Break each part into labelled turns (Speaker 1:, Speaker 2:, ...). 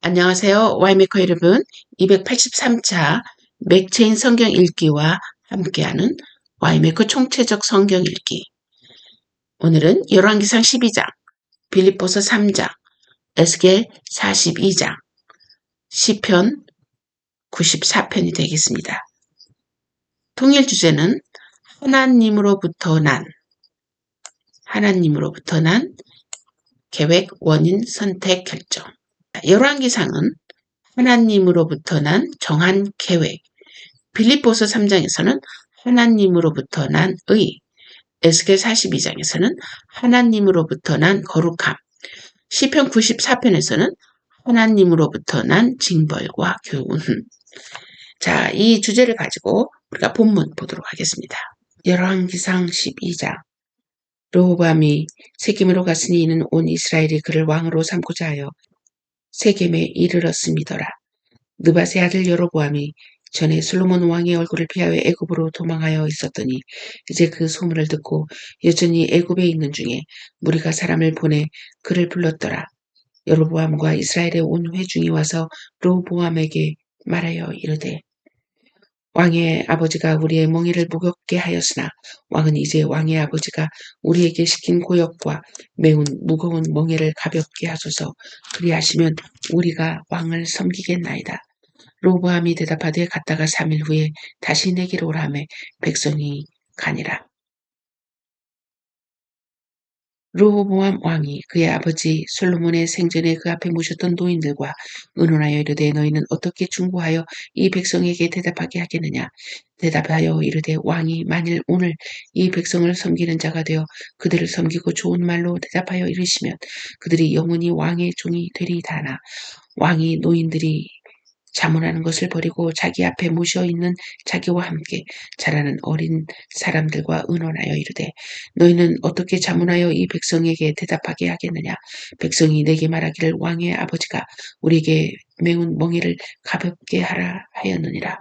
Speaker 1: 안녕하세요. 와이메커 여러분. 283차 맥체인 성경 읽기와 함께하는 와이메커 총체적 성경 읽기. 오늘은 열왕기상 12장, 빌립보서 3장, 에스겔 42장, 시편 94편이 되겠습니다. 통일 주제는 하나님으로부터 난 계획, 원인, 선택, 결정. 열왕기상은 하나님으로부터 난 정한 계획, 빌립보서 3장에서는 하나님으로부터 난 의, 에스겔 42장에서는 하나님으로부터 난 거룩함, 시편 94편에서는 하나님으로부터 난 징벌과 교훈. 자, 이 주제를 가지고 우리가 본문 보도록 하겠습니다. 열왕기상 12장. 르호보암이 세겜으로 갔으니 이는 온 이스라엘이 그를 왕으로 삼고자 하여 세겜에 이르렀음이더라. 느밧의 아들 여로보암이 전에 솔로몬 왕의 얼굴을 피하여 애굽으로 도망하여 있었더니 이제 그 소문을 듣고 여전히 애굽에 있는 중에 무리가 사람을 보내 그를 불렀더라. 여로보암과 이스라엘의 온 회중이 와서 르호보암에게 말하여 이르되 왕의 아버지가 우리의 멍에를 무겁게 하였으나 왕은 이제 왕의 아버지가 우리에게 시킨 고역과 매운 무거운 멍에를 가볍게 하소서. 그리하시면 우리가 왕을 섬기겠나이다. 르호보암이 대답하되 갔다가 3일 후에 다시 내게로 오라 하매 백성이 가니라. 르호보암 왕이 그의 아버지 솔로몬의 생전에 그 앞에 모셨던 노인들과 의논하여 이르되 너희는 어떻게 충고하여 이 백성에게 대답하게 하겠느냐. 대답하여 이르되 왕이 만일 오늘 이 백성을 섬기는 자가 되어 그들을 섬기고 좋은 말로 대답하여 이르시면 그들이 영원히 왕의 종이 되리이다나 왕이 노인들이 자문하는 것을 버리고 자기 앞에 모셔 있는 자기와 함께 자라는 어린 사람들과 의논하여 이르되 너희는 어떻게 자문하여 이 백성에게 대답하게 하겠느냐. 백성이 내게 말하기를 왕의 아버지가 우리에게 매운 멍에를 가볍게 하라 하였느니라.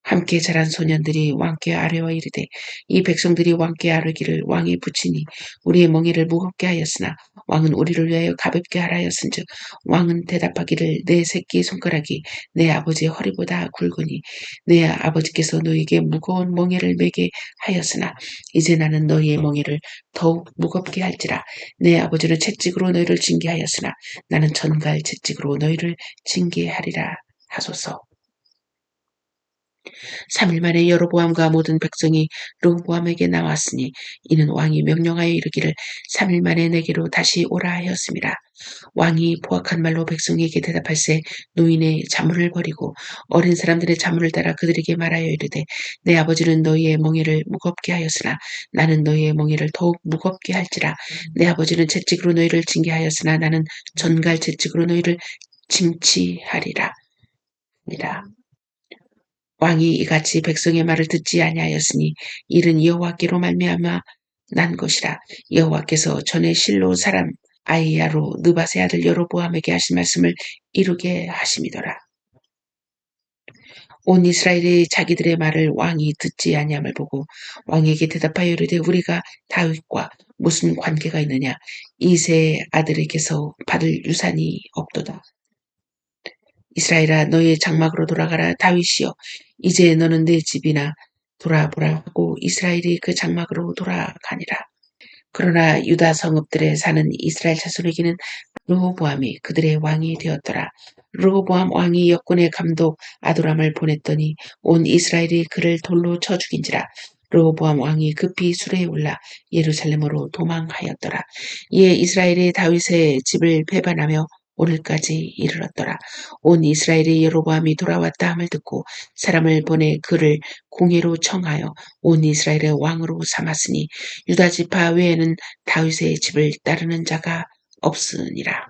Speaker 1: 함께 자란 소년들이 왕께 아뢰어 이르되 이 백성들이 왕께 아뢰기를 왕이 붙이니 우리의 멍에를 무겁게 하였으나 왕은 우리를 위하여 가볍게 하라 하였은즉 왕은 대답하기를 내 새끼 손가락이 내 아버지의 허리보다 굵으니 내 아버지께서 너희에게 무거운 멍에를 매게 하였으나 이제 나는 너희의 멍에를 더욱 무겁게 할지라. 내 아버지는 채찍으로 너희를 징계하였으나 나는 전갈 채찍으로 너희를 징계하리라 하소서. 3일 만에 여로보암과 모든 백성이 르호보암에게 나왔으니 이는 왕이 명령하여 이르기를 3일 만에 내게로 다시 오라 하였음이라. 왕이 포악한 말로 백성에게 대답할세 노인의 자문을 버리고 어린 사람들의 자문을 따라 그들에게 말하여 이르되 내 아버지는 너희의 멍에를 무겁게 하였으나 나는 너희의 멍에를 더욱 무겁게 할지라. 내 아버지는 채찍으로 너희를 징계하였으나 나는 전갈 채찍으로 너희를 징치하리라. 왕이 이같이 백성의 말을 듣지 아니하였으니 이는 여호와께로 말미암아 난 것이라. 여호와께서 전에 실로 사람 아이야로 느밧의 아들 여로보암에게 하신 말씀을 이루게 하심이더라. 온 이스라엘이 자기들의 말을 왕이 듣지 아니함을 보고 왕에게 대답하여 이르되 우리가 다윗과 무슨 관계가 있느냐. 이새의 아들에게서 받을 유산이 없도다. 이스라엘아 너희의 장막으로 돌아가라. 다윗이여 이제 너는 내 집이나 돌아보라 하고 이스라엘이 그 장막으로 돌아가니라. 그러나 유다 성읍들에 사는 이스라엘 자손에게는 르호보암이 그들의 왕이 되었더라. 르호보암 왕이 역군의 감독 아도람을 보냈더니 온 이스라엘이 그를 돌로 쳐 죽인지라. 르호보암 왕이 급히 수레에 올라 예루살렘으로 도망하였더라. 이에 이스라엘이 다윗의 집을 배반하며 오늘까지 이르렀더라. 온 이스라엘이 여로보암이 돌아왔다 함을 듣고 사람을 보내 그를 공회로 청하여 온 이스라엘의 왕으로 삼았으니 유다 지파 외에는 다윗의 집을 따르는 자가 없으니라.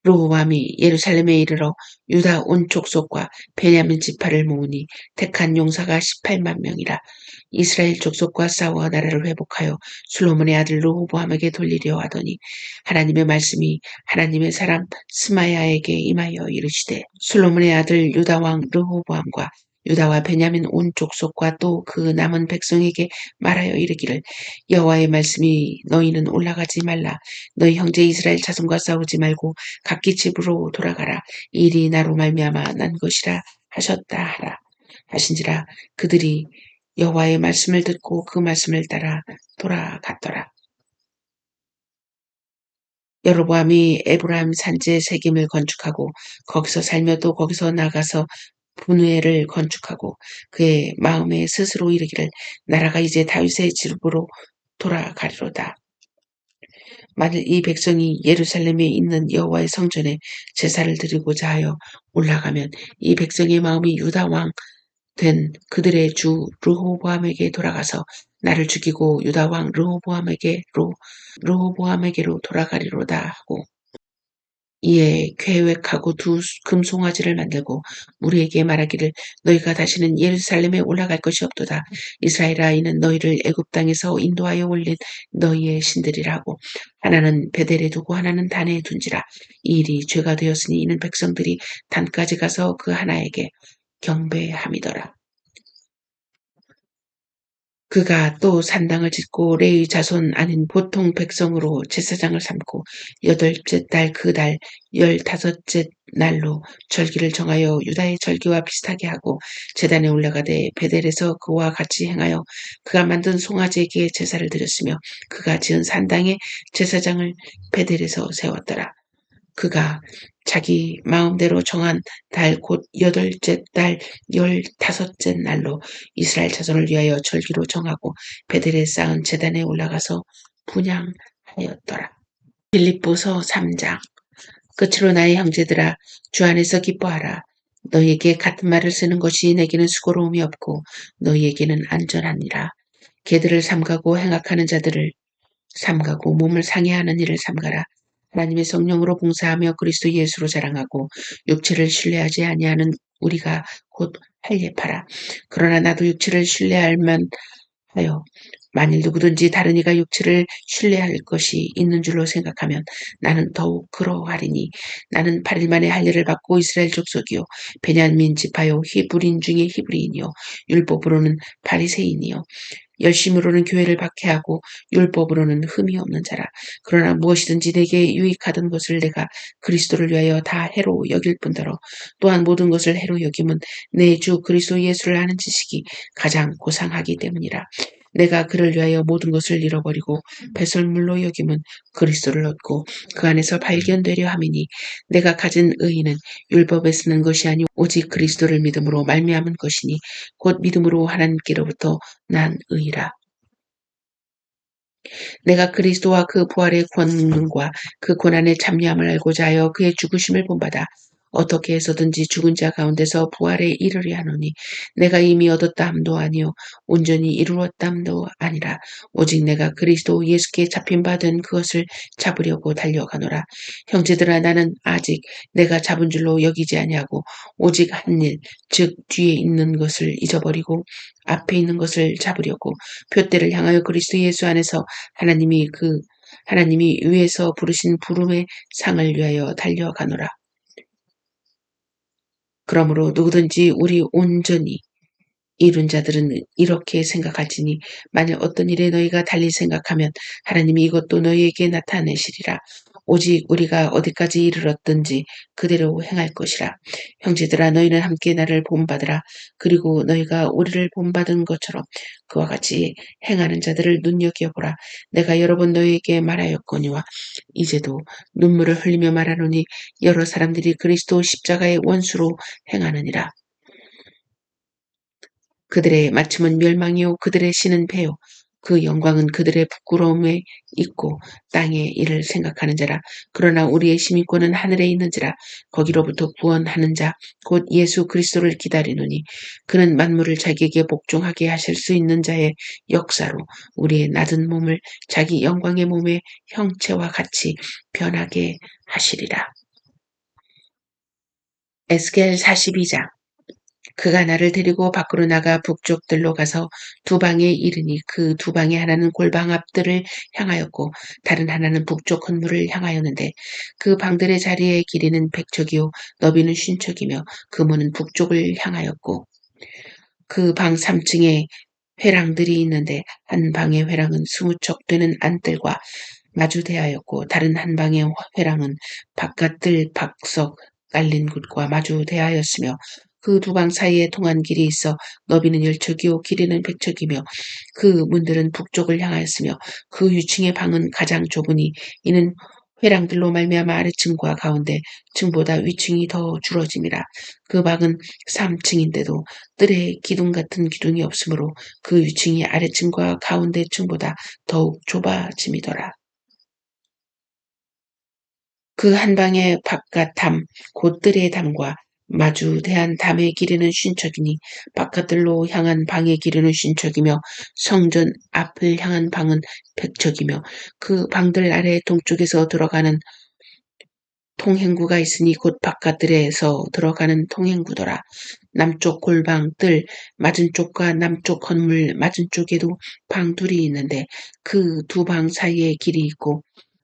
Speaker 1: 르호보암이 예루살렘에 이르러 유다 온 족속과 베냐민 지파를 모으니 택한 용사가 18만 명이라. 이스라엘 족속과 싸워 나라를 회복하여 솔로몬의 아들 르호보암에게 돌리려 하더니 하나님의 말씀이 하나님의 사람 스마야에게 임하여 이르시되 솔로몬의 아들 유다 왕 르호보암과 유다와 베냐민 온 족속과 또 그 남은 백성에게 말하여 이르기를 여호와의 말씀이 너희는 올라가지 말라. 너희 형제 이스라엘 자손과 싸우지 말고 각기 집으로 돌아가라. 이 일이 나로 말미암아 난 것이라 하셨다 하라. 하신지라 그들이 여호와의 말씀을 듣고 그 말씀을 따라 돌아갔더라. 여로보암이 에브라임 산지에 세겜을 건축하고 거기서 살며 또 거기서 나가서 분회를 건축하고 그의 마음에 스스로 이르기를 나라가 이제 다윗의 집으로 돌아가리로다. 만일 이 백성이 예루살렘에 있는 여호와의 성전에 제사를 드리고자 하여 올라가면 이 백성의 마음이 유다 왕 된 그들의 주 르호보암에게 돌아가서 나를 죽이고 유다 왕 르호보암에게로 돌아가리로다 하고 이에 계획하고 두 금송아지를 만들고 우리에게 말하기를 너희가 다시는 예루살렘에 올라갈 것이 없도다. 이스라엘아 이는 너희를 애굽 땅에서 인도하여 올린 너희의 신들이라고 하나는 베델에 두고 하나는 단에 둔지라. 이 일이 죄가 되었으니 이는 백성들이 단까지 가서 그 하나에게 경배함이더라. 그가 또 산당을 짓고 레위 자손 아닌 보통 백성으로 제사장을 삼고 여덟째 달 그 달 15째 날로 절기를 정하여 유다의 절기와 비슷하게 하고 제단에 올라가되 베델에서 그와 같이 행하여 그가 만든 송아지에게 제사를 드렸으며 그가 지은 산당에 제사장을 베델에서 세웠더라. 그가 자기 마음대로 정한 달 곧 여덟째 달 15째 날로 이스라엘 자손을 위하여 절기로 정하고 베델에 쌓은 제단에 올라가서 분향하였더라. 빌립보서 3장. 끝으로 나의 형제들아 주 안에서 기뻐하라. 너희에게 같은 말을 쓰는 것이 내게는 수고로움이 없고 너희에게는 안전하니라. 개들을 삼가고 행악하는 자들을 삼가고 몸을 상해하는 일을 삼가라. 하나님의 성령으로 봉사하며 그리스도 예수로 자랑하고 육체를 신뢰하지 아니하는 우리가 곧 할례파라. 그러나 나도 육체를 신뢰할 만하여 만일 누구든지 다른 이가 육체를 신뢰할 것이 있는 줄로 생각하면 나는 더욱 그러하리니 나는 8일 만에 할례를 받고 이스라엘 족속이요 베냐민 지파요 히브리인 중에 히브리인이요 율법으로는 바리새인이요 열심으로는 교회를 박해하고 율법으로는 흠이 없는 자라. 그러나 무엇이든지 내게 유익하던 것을 내가 그리스도를 위하여 다 해로 여길 뿐더러 또한 모든 것을 해로 여김은 내 주 그리스도 예수를 아는 지식이 가장 고상하기 때문이라. 내가 그를 위하여 모든 것을 잃어버리고 배설물로 여김은 그리스도를 얻고 그 안에서 발견되려 함이니 내가 가진 의의는 율법에 쓰는 것이 아니 오직 그리스도를 믿음으로 말미암은 것이니 곧 믿음으로 하나님께로부터 난 의라. 내가 그리스도와 그 부활의 권능과 그 고난의 참여함을 알고자 하여 그의 죽으심을 본받아 어떻게 해서든지 죽은 자 가운데서 부활에 이르려 하노니 내가 이미 얻었다 함도 아니요 온전히 이루었다 함도 아니라 오직 내가 그리스도 예수께 잡힌 바 된 그것을 잡으려고 달려가노라. 형제들아 나는 아직 내가 잡은 줄로 여기지 아니하고 오직 한 일 즉 뒤에 있는 것을 잊어버리고 앞에 있는 것을 잡으려고 표대를 향하여 그리스도 예수 안에서 하나님이 위에서 부르신 부름의 상을 위하여 달려가노라. 그러므로 누구든지 우리 온전히 이룬 자들은 이렇게 생각할지니 만일 어떤 일에 너희가 달리 생각하면 하나님이 이것도 너희에게 나타내시리라. 오직 우리가 어디까지 이르렀든지 그대로 행할 것이라. 형제들아 너희는 함께 나를 본받으라. 그리고 너희가 우리를 본받은 것처럼 그와 같이 행하는 자들을 눈여겨보라. 내가 여러 번 너희에게 말하였거니와 이제도 눈물을 흘리며 말하노니 여러 사람들이 그리스도 십자가의 원수로 행하느니라. 그들의 마침은 멸망이요 그들의 신은 배요 그 영광은 그들의 부끄러움에 있고 땅의 일을 생각하는 자라. 그러나 우리의 시민권은 하늘에 있는지라. 거기로부터 구원하는 자 곧 예수 그리스도를 기다리노니 그는 만물을 자기에게 복종하게 하실 수 있는 자의 역사로 우리의 낮은 몸을 자기 영광의 몸의 형체와 같이 변하게 하시리라. 에스겔 42장. 그가 나를 데리고 밖으로 나가 북쪽들로 가서 두 방에 이르니 그 두 방의 하나는 골방 앞들을 향하였고 다른 하나는 북쪽 건물을 향하였는데 그 방들의 자리의 길이는 100척이요 너비는 50척이며 그 문은 북쪽을 향하였고 그 방 3층에 회랑들이 있는데 한 방의 회랑은 20척 되는 안뜰과 마주 대하였고 다른 한 방의 회랑은 바깥뜰 박석 깔린 곳과 마주 대하였으며 그 두 방 사이에 통한 길이 있어 너비는 10척이요 길이는 100척이며 그 문들은 북쪽을 향하였으며 그 유층의 방은 가장 좁으니 이는 회랑들로 말미암아 아래층과 가운데 층보다 위층이 더 줄어짐이라. 그 방은 3층인데도 뜰에 기둥 같은 기둥이 없으므로 그 위층이 아래층과 가운데 층보다 더욱 좁아짐이더라. 그 한 방의 바깥 담, 곧 뜰의 담과 마주 대한 담의 길이는 50척이니 바깥들로 향한 방의 길이는 50척이며 성전 앞을 향한 방은 100척이며 그 방들 아래 동쪽에서 들어가는 통행구가 있으니 곧 바깥들에서 들어가는 통행구더라. 남쪽 골방 뜰 맞은쪽과 남쪽 건물 맞은쪽에도 방 둘이 있는데 그 두 방 사이에 길이 있고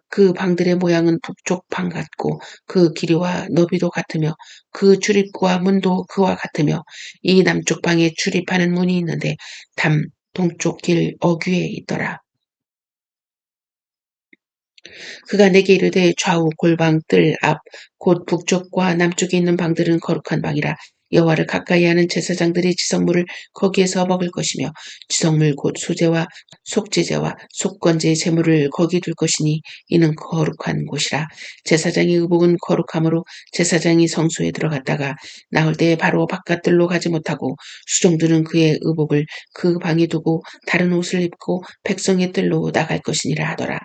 Speaker 1: 그 방들의 모양은 북쪽 방 같고 그 길이와 너비도 같으며 그 출입구와 문도 그와 같으며 이 남쪽 방에 출입하는 문이 있는데 담 동쪽 길 어귀에 있더라. 그가 내게 이르되 좌우 골방 뜰 앞 곧 북쪽과 남쪽에 있는 방들은 거룩한 방이라. 여호와를 가까이 하는 제사장들이 지성물을 거기에서 먹을 것이며 지성물 곧 소제와 속제제와 속건제의 제물을 거기 둘 것이니 이는 거룩한 곳이라. 제사장의 의복은 거룩함으로 제사장이 성소에 들어갔다가 나올 때에 바로 바깥들로 가지 못하고 수종들은 그의 의복을 그 방에 두고 다른 옷을 입고 백성의 뜰로 나갈 것이니라 하더라.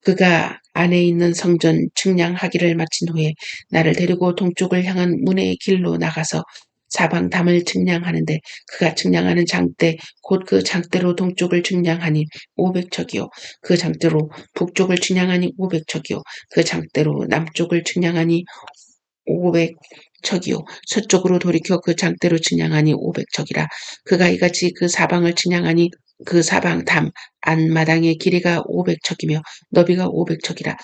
Speaker 1: 그가 안에 있는 성전 측량하기를 마친 후에 나를 데리고 동쪽을 향한 문의 길로 나가서 사방 담을 측량하는데 그가 측량하는 장대 곧 그 장대로 동쪽을 측량하니 500척이요 그 장대로 북쪽을 측량하니 500척이요 그 장대로 남쪽을 측량하니 500척이요 서쪽으로 돌이켜 그 장대로 측량하니 500척이라. 그가 이같이 그 사방을 측량하니 그 사방 담 안마당의 길이가 500척이며 너비가 500척이라.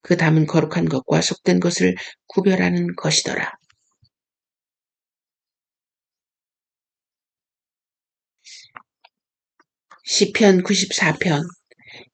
Speaker 1: 그 담은 거룩한 것과 속된 것을 구별하는 것이더라. 시편 94편.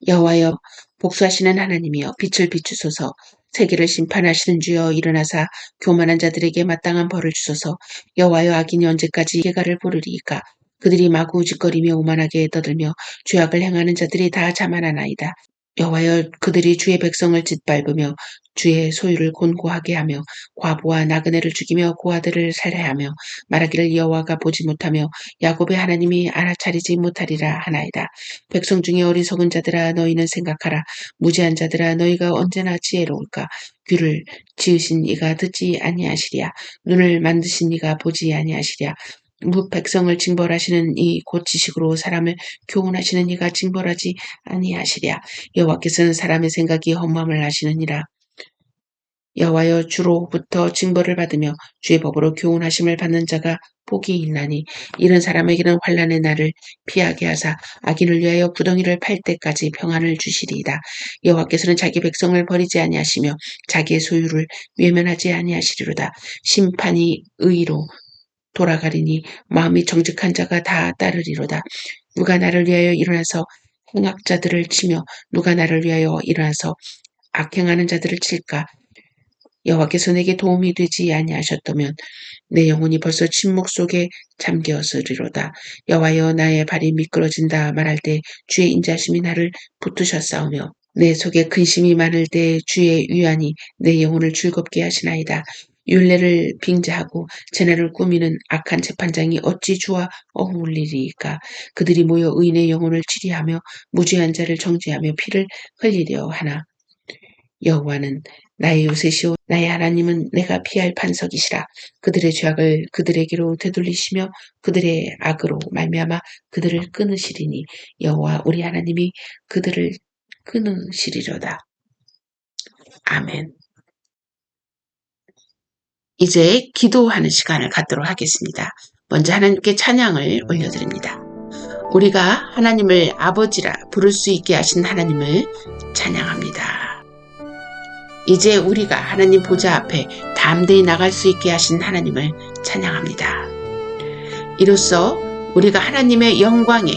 Speaker 1: 여호와여 복수하시는 하나님이여 빛을 비추소서. 세계를 심판하시는 주여 일어나사 교만한 자들에게 마땅한 벌을 주소서. 여호와여 악인이 언제까지 예가를 부르리이까. 그들이 마구 짓거리며 오만하게 떠들며 죄악을 행하는 자들이 다 자만하나이다. 여호와여 그들이 주의 백성을 짓밟으며 주의 소유를 곤고하게 하며 과부와 나그네를 죽이며 고아들을 살해하며 말하기를 여호와가 보지 못하며 야곱의 하나님이 알아차리지 못하리라 하나이다. 백성 중에 어리석은 자들아 너희는 생각하라. 무지한 자들아 너희가 언제나 지혜로울까. 귀를 지으신 이가 듣지 아니하시랴. 눈을 만드신 이가 보지 아니하시랴. 백성을 징벌하시는 이 곧 지식으로 사람을 교훈하시는 이가 징벌하지 아니하시랴. 여호와께서는 사람의 생각이 험함을 하시느니라. 여호와여 주로부터 징벌을 받으며 주의 법으로 교훈하심을 받는 자가 복이 있나니 이런 사람에게는 환난의 날을 피하게 하사 악인을 위하여 구덩이를 팔 때까지 평안을 주시리이다. 여호와께서는 자기 백성을 버리지 아니하시며 자기의 소유를 외면하지 아니하시리로다. 심판이 의로 돌아가리니 마음이 정직한 자가 다 따르리로다. 누가 나를 위하여 일어나서 행악자들을 치며 누가 나를 위하여 일어나서 악행하는 자들을 칠까. 여호와께서 내게 도움이 되지 아니하셨다면 내 영혼이 벌써 침묵 속에 잠겼으리로다. 여호와여 나의 발이 미끄러진다 말할 때 주의 인자심이 나를 붙드셨사오며 내 속에 근심이 많을 때 주의 위안이 내 영혼을 즐겁게 하시나이다. 율례를 빙자하고 재난을 꾸미는 악한 재판장이 어찌 주와 어울리리이까. 그들이 모여 의인의 영혼을 치리하며 무죄한 자를 정죄하며 피를 흘리려 하나. 여호와는 나의 요새시오 나의 하나님은 내가 피할 반석이시라. 그들의 죄악을 그들에게로 되돌리시며 그들의 악으로 말미암아 그들을 끊으시리니 여호와 우리 하나님이 그들을 끊으시리로다. 아멘. 이제 기도하는 시간을 갖도록 하겠습니다. 먼저 하나님께 찬양을 올려드립니다. 우리가 하나님을 아버지라 부를 수 있게 하신 하나님을 찬양합니다. 이제 우리가 하나님 보좌 앞에 담대히 나갈 수 있게 하신 하나님을 찬양합니다. 이로써 우리가 하나님의 영광의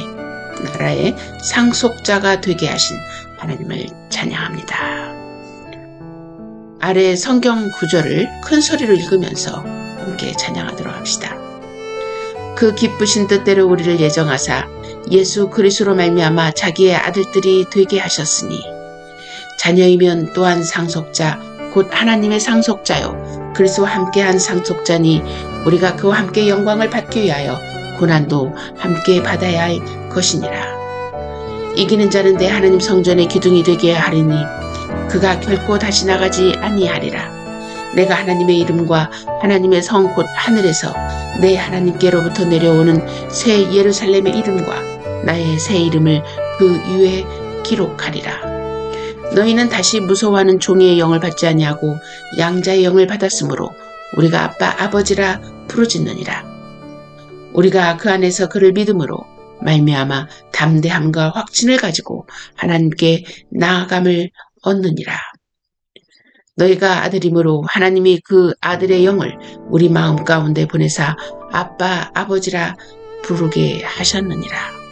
Speaker 1: 나라의 상속자가 되게 하신 하나님을 찬양합니다. 아래 성경 구절을 큰 소리로 읽으면서 함께 찬양하도록 합시다. 그 기쁘신 뜻대로 우리를 예정하사 예수 그리스도로 말미암아 자기의 아들들이 되게 하셨으니 자녀이면 또한 상속자 곧 하나님의 상속자요 그리스도와 함께한 상속자니 우리가 그와 함께 영광을 받기 위하여 고난도 함께 받아야 할 것이니라. 이기는 자는 내 하나님 성전의 기둥이 되게 하리니 그가 결코 다시 나가지 아니하리라. 내가 하나님의 이름과 하나님의 성 곧 하늘에서 내 하나님께로부터 내려오는 새 예루살렘의 이름과 나의 새 이름을 그 위에 기록하리라. 너희는 다시 무서워하는 종의 영을 받지 아니하고 양자의 영을 받았으므로 우리가 아빠 아버지라 부르짖느니라. 우리가 그 안에서 그를 믿음으로 말미암아 담대함과 확신을 가지고 하나님께 나아감을 얻느니라. 너희가 아들이므로 하나님이 그 아들의 영을 우리 마음 가운데 보내사 아빠 아버지라 부르게 하셨느니라.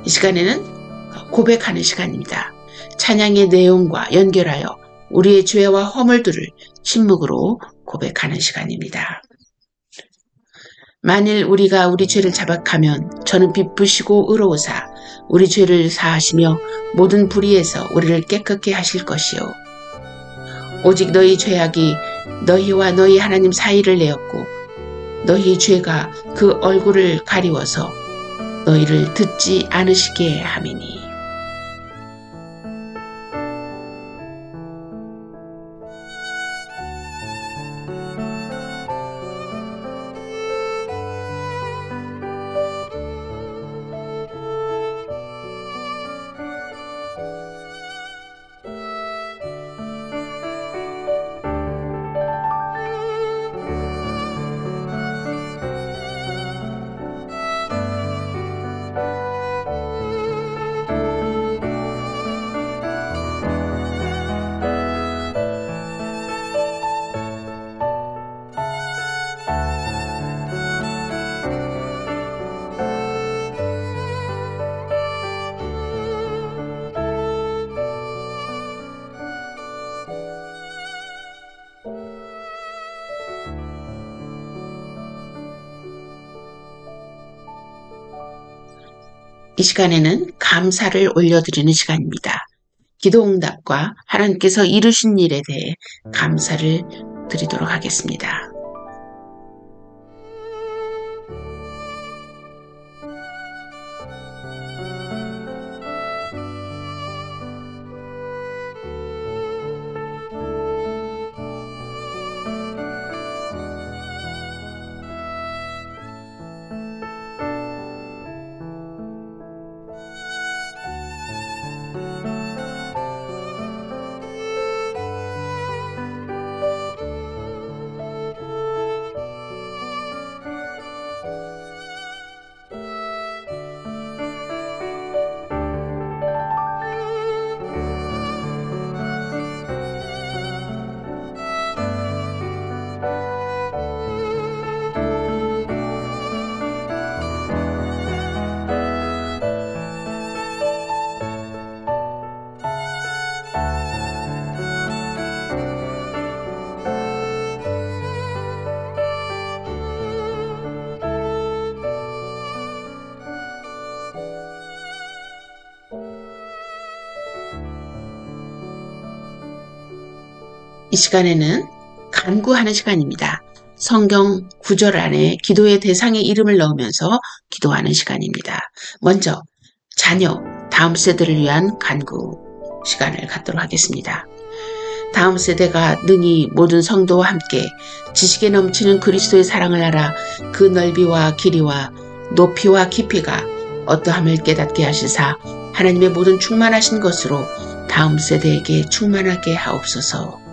Speaker 1: 이 시간에는 고백하는 시간입니다. 찬양의 내용과 연결하여 우리의 죄와 허물들을 침묵으로 고백하는 시간입니다. 만일 우리가 우리 죄를 자백하면 저는 기쁘시고 의로우사 우리 죄를 사하시며 모든 불의에서 우리를 깨끗게 하실 것이요. 오직 너희 죄악이 너희와 너희 하나님 사이를 내었고 너희 죄가 그 얼굴을 가리워서 너희를 듣지 않으시게 함이니. 이 시간에는 감사를 올려드리는 시간입니다. 기도응답과 하나님께서 이루신 일에 대해 감사를 드리도록 하겠습니다. 이 시간에는 간구하는 시간입니다. 성경 구절 안에 기도의 대상의 이름을 넣으면서 기도하는 시간입니다. 먼저 자녀, 다음 세대를 위한 간구 시간을 갖도록 하겠습니다. 다음 세대가 능히 모든 성도와 함께 지식에 넘치는 그리스도의 사랑을 알아 그 넓이와 길이와 높이와 깊이가 어떠함을 깨닫게 하시사 하나님의 모든 충만하신 것으로 다음 세대에게 충만하게 하옵소서.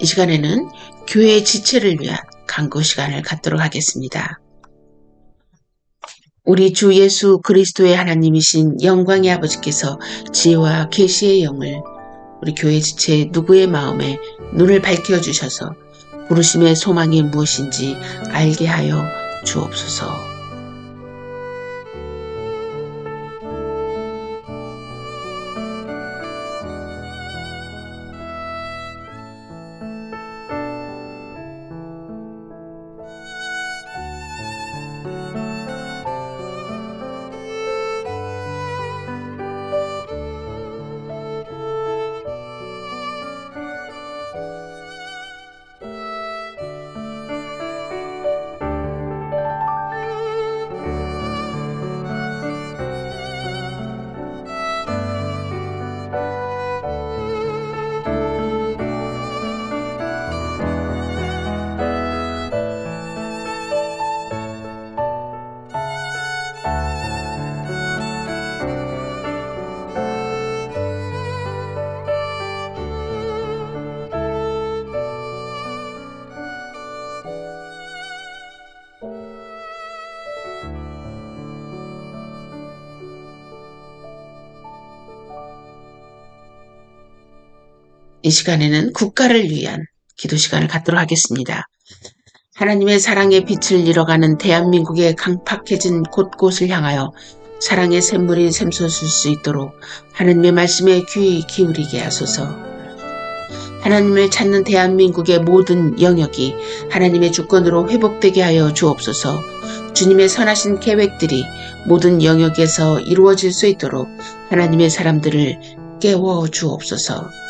Speaker 1: 이 시간에는 교회의 지체를 위한 간구 시간을 갖도록 하겠습니다. 우리 주 예수 그리스도의 하나님이신 영광의 아버지께서 지혜와 계시의 영을 우리 교회 지체 누구의 마음에 눈을 밝혀주셔서 부르심의 소망이 무엇인지 알게 하여 주옵소서. 이 시간에는 국가를 위한 기도 시간을 갖도록 하겠습니다. 하나님의 사랑의 빛을 잃어가는 대한민국의 강팍해진 곳곳을 향하여 사랑의 샘물이 샘솟을 수 있도록 하나님의 말씀에 귀 기울이게 하소서. 하나님을 찾는 대한민국의 모든 영역이 하나님의 주권으로 회복되게 하여 주옵소서. 주님의 선하신 계획들이 모든 영역에서 이루어질 수 있도록 하나님의 사람들을 깨워 주옵소서.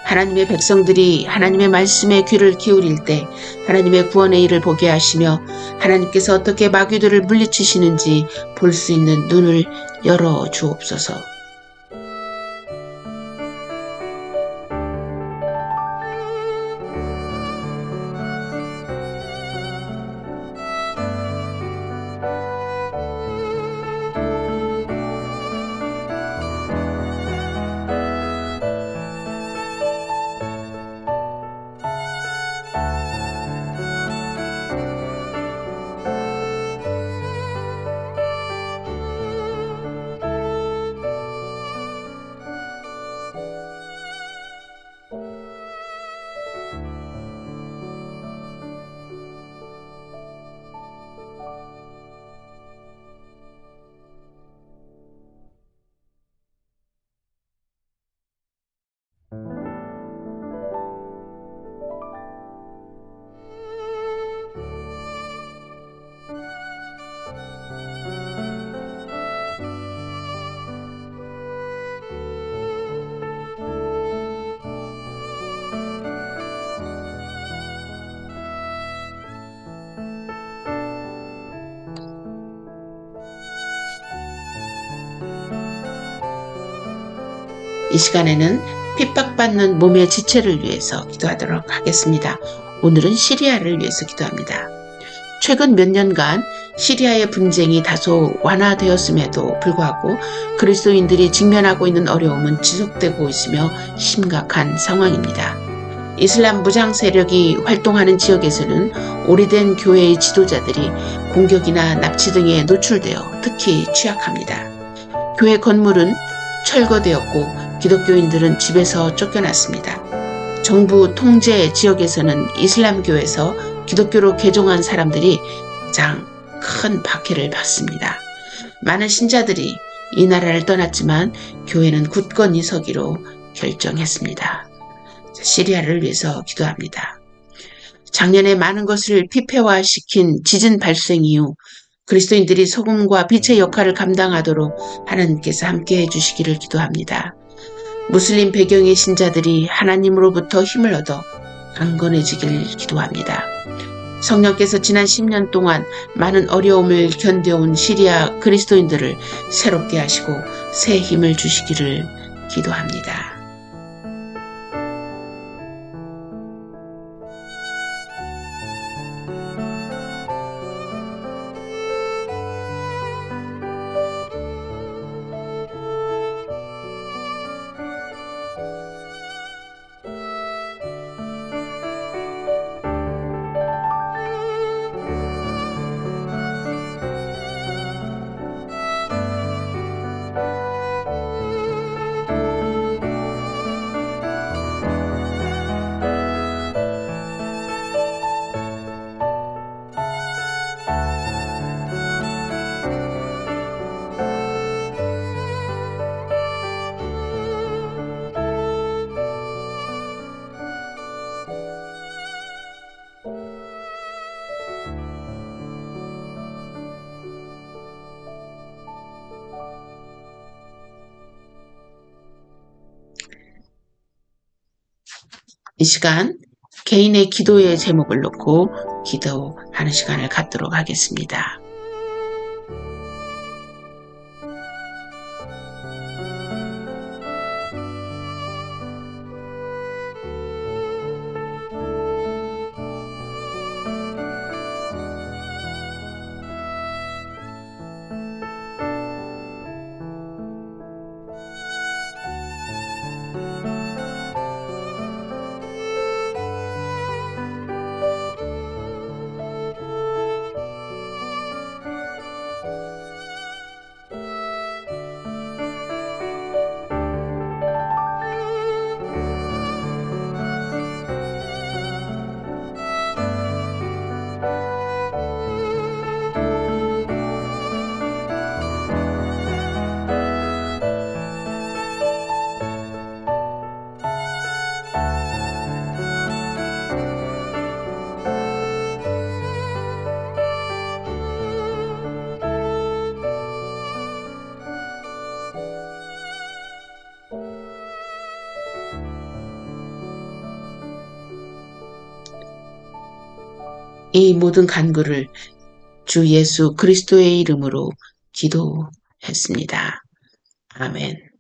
Speaker 1: 하나님의 백성들이 하나님의 말씀에 귀를 기울일 때 하나님의 구원의 일을 보게 하시며 하나님께서 어떻게 마귀들을 물리치시는지 볼 수 있는 눈을 열어 주옵소서. 이 시간에는 핍박받는 몸의 지체를 위해서 기도하도록 하겠습니다. 오늘은 시리아를 위해서 기도합니다. 최근 몇 년간 시리아의 분쟁이 다소 완화되었음에도 불구하고 그리스도인들이 직면하고 있는 어려움은 지속되고 있으며 심각한 상황입니다. 이슬람 무장 세력이 활동하는 지역에서는 오래된 교회의 지도자들이 공격이나 납치 등에 노출되어 특히 취약합니다. 교회 건물은 철거되었고 기독교인들은 집에서 쫓겨났습니다. 정부 통제 지역에서는 이슬람교에서 기독교로 개종한 사람들이 가장 큰 박해를 받습니다. 많은 신자들이 이 나라를 떠났지만 교회는 굳건히 서기로 결정했습니다. 시리아를 위해서 기도합니다. 작년에 많은 것을 피폐화시킨 지진 발생 이후 그리스도인들이 소금과 빛의 역할을 감당하도록 하나님께서 함께해 주시기를 기도합니다. 무슬림 배경의 신자들이 하나님으로부터 힘을 얻어 강건해지기를 기도합니다. 성령께서 지난 10년 동안 많은 어려움을 견뎌온 시리아 그리스도인들을 새롭게 하시고 새 힘을 주시기를 기도합니다. 이 시간 개인의 기도의 제목을 놓고 기도하는 시간을 갖도록 하겠습니다. 이 모든 간구를 주 예수 그리스도의 이름으로 기도했습니다. 아멘.